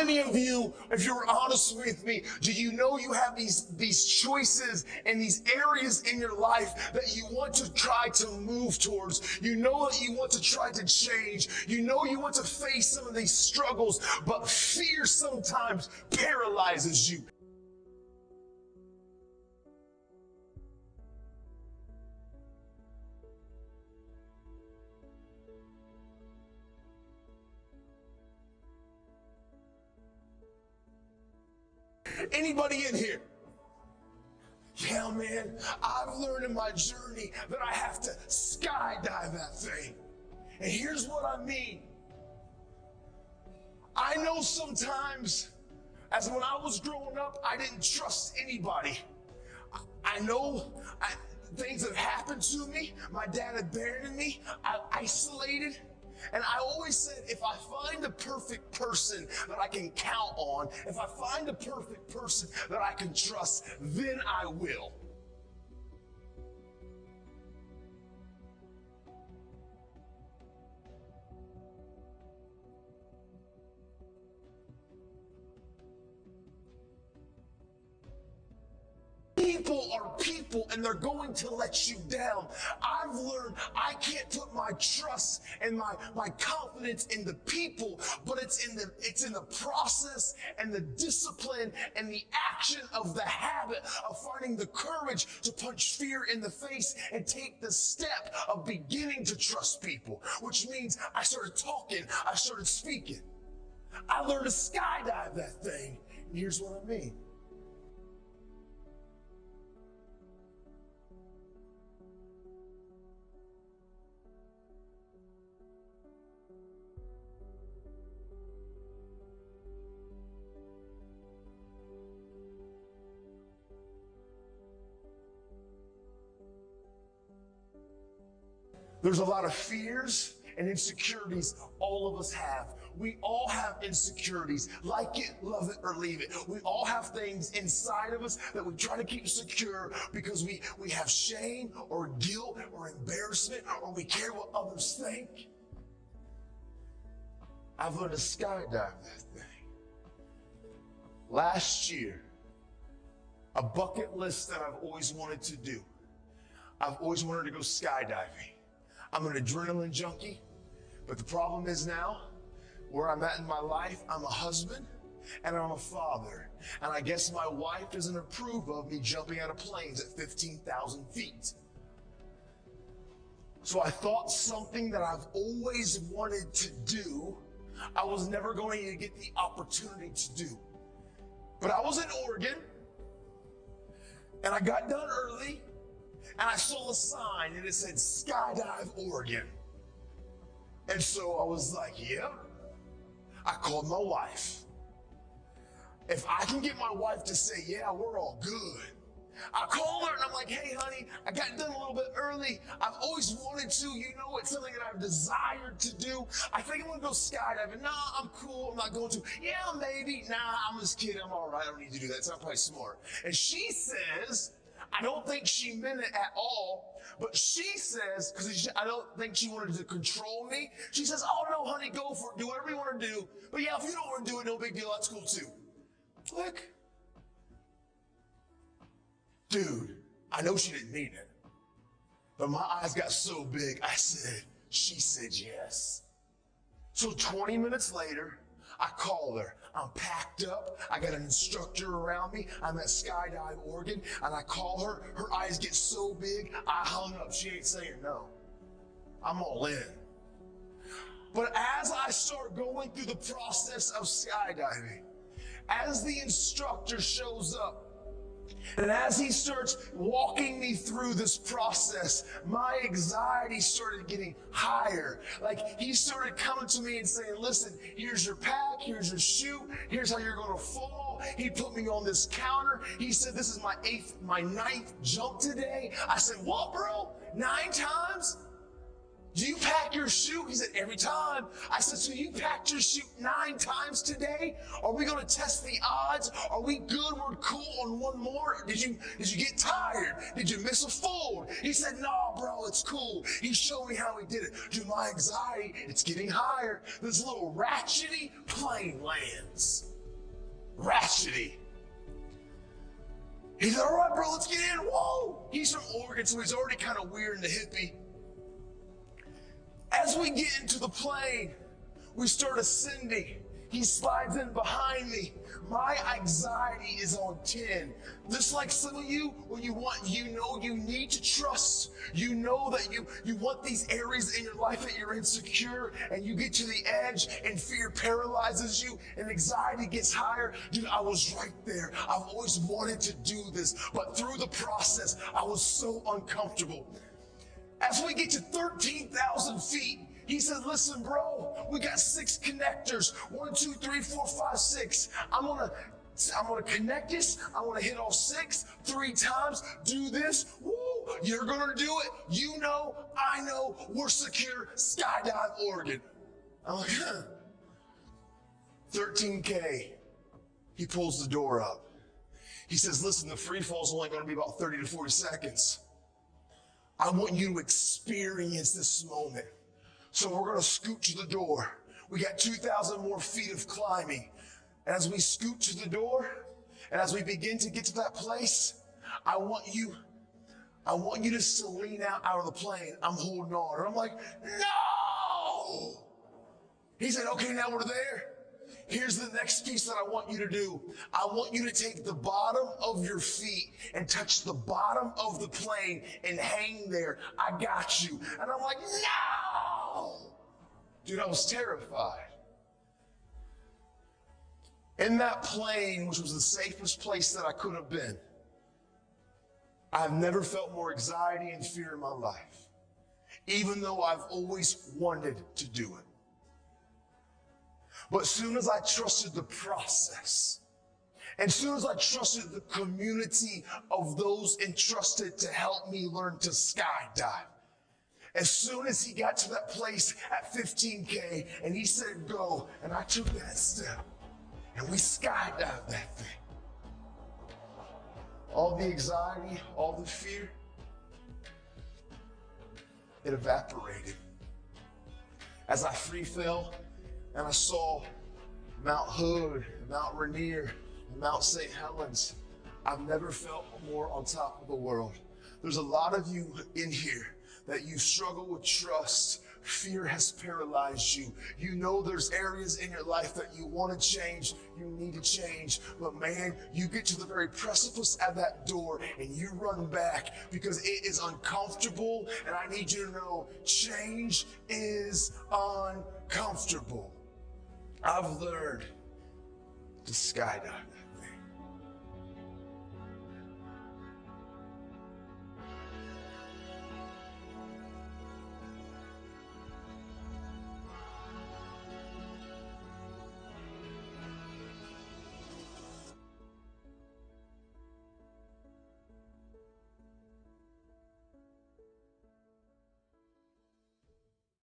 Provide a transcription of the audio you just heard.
many of you, if you're honest with me, do you know you have these choices and these areas in your life that you want to try to move towards? You know that you want to try to change. You know you want to face some of these struggles, but fear sometimes paralyzes you. Anybody in here? Yeah, man, I've learned in my journey that I have to skydive that thing. And here's what I mean. I know sometimes, as when I was growing up, I didn't trust anybody. I know things have happened to me. My dad abandoned me. I isolated. And I always said, if I find the perfect person that I can count on, if I find the perfect person that I can trust, then I will. People are people and they're going to let you down. I've learned I can't put my trust and my confidence in the people, but it's in the process and the discipline and the action of the habit of finding the courage to punch fear in the face and take the step of beginning to trust people, which means I started talking, I started speaking. I learned to skydive that thing. And here's what I mean. There's a lot of fears and insecurities all of us have. We all have insecurities. Like it, love it, or leave it. We all have things inside of us that we try to keep secure because we have shame or guilt or embarrassment or we care what others think. I've learned to skydive that thing. Last year, a bucket list that I've always wanted to do. I've always wanted to go skydiving. I'm an adrenaline junkie, but the problem is now, where I'm at in my life, I'm a husband and I'm a father. And I guess my wife doesn't approve of me jumping out of planes at 15,000 feet. So I thought something that I've always wanted to do, I was never going to get the opportunity to do. But I was in Oregon, and I got done early, and I saw a sign and it said Skydive Oregon. And so I was like, yeah. I called my wife. If I can get my wife to say, yeah, we're all good. I called her and I'm like, hey honey, I got done a little bit early. I've always wanted to, you know, it's something that I've desired to do. I think I'm gonna go skydiving. Nah, I'm cool, I'm not going to. Yeah, maybe. Nah, I'm just kidding, I'm all right, I don't need to do that. It's not probably smart. And she says, I don't think she meant it at all, but she says, because I don't think she wanted to control me, she says, oh no, honey, go for it, do whatever you want to do. But yeah, if you don't want to do it, no big deal, that's cool too. Click. Dude, I know she didn't mean it, but my eyes got so big, she said yes. So 20 minutes later, I call her. I'm packed up. I got an instructor around me. I'm at Skydive Oregon, and I call her. Her eyes get so big, I hung up. She ain't saying no. I'm all in. But as I start going through the process of skydiving, as the instructor shows up, and as he starts walking me through this process, my anxiety started getting higher. Like he started coming to me and saying, listen, here's your pack, here's your chute, here's how you're going to fall. He put me on this counter. He said, this is my ninth jump today. I said, what, bro? 9 times? Do you pack your chute? He said, every time. I said, so you packed your chute 9 times today? Are we going to test the odds? Are we good? We're cool on one more? Did you get tired? Did you miss a fold? He said, no, bro, it's cool. He showed me how he did it. Dude, my anxiety, it's getting higher. This little ratchety plane lands. ratchety. He said, all right, bro, let's get in. Whoa! He's from Oregon, so he's already kind of weird and hippie. As we get into the plane, we start ascending. He slides in behind me. My anxiety is on 10. Just like some of you, when you need to trust. You know that you want these areas in your life that you're insecure, and you get to the edge and fear paralyzes you and anxiety gets higher. Dude, I was right there. I've always wanted to do this, but through the process, I was so uncomfortable. As we get to 13,000 feet, he says, listen, bro, we got 6 connectors. 1, 2, 3, 4, 5, 6. I'm gonna connect this. I want to hit all 6 3 times. Do this. Woo! You're gonna do it. You know, I know. We're secure. Skydive Oregon. I'm like, 13K. He pulls the door up. He says, listen, the free fall is only going to be about 30 to 40 seconds. I want you to experience this moment. So we're going to scoot to the door. We got 2,000 more feet of climbing. And as we scoot to the door, and as we begin to get to that place, I want you to lean out of the plane. I'm holding on. And I'm like, no! He said, okay, now we're there. Here's the next piece that I want you to do. I want you to take the bottom of your feet and touch the bottom of the plane and hang there. I got you. And I'm like, no! Dude, I was terrified. In that plane, which was the safest place that I could have been, I've never felt more anxiety and fear in my life, even though I've always wanted to do it. But as soon as I trusted the process, and soon as I trusted the community of those entrusted to help me learn to skydive, as soon as he got to that place at 15K and he said go, and I took that step, and we skydived that thing. All the anxiety, all the fear, it evaporated. As I free fell, and I saw Mount Hood, Mount Rainier, and Mount St. Helens. I've never felt more on top of the world. There's a lot of you in here that you struggle with trust. Fear has paralyzed you. You know there's areas in your life that you want to change, you need to change, but man, you get to the very precipice of that door and you run back because it is uncomfortable, and I need you to know change is uncomfortable. I've learned to skydive.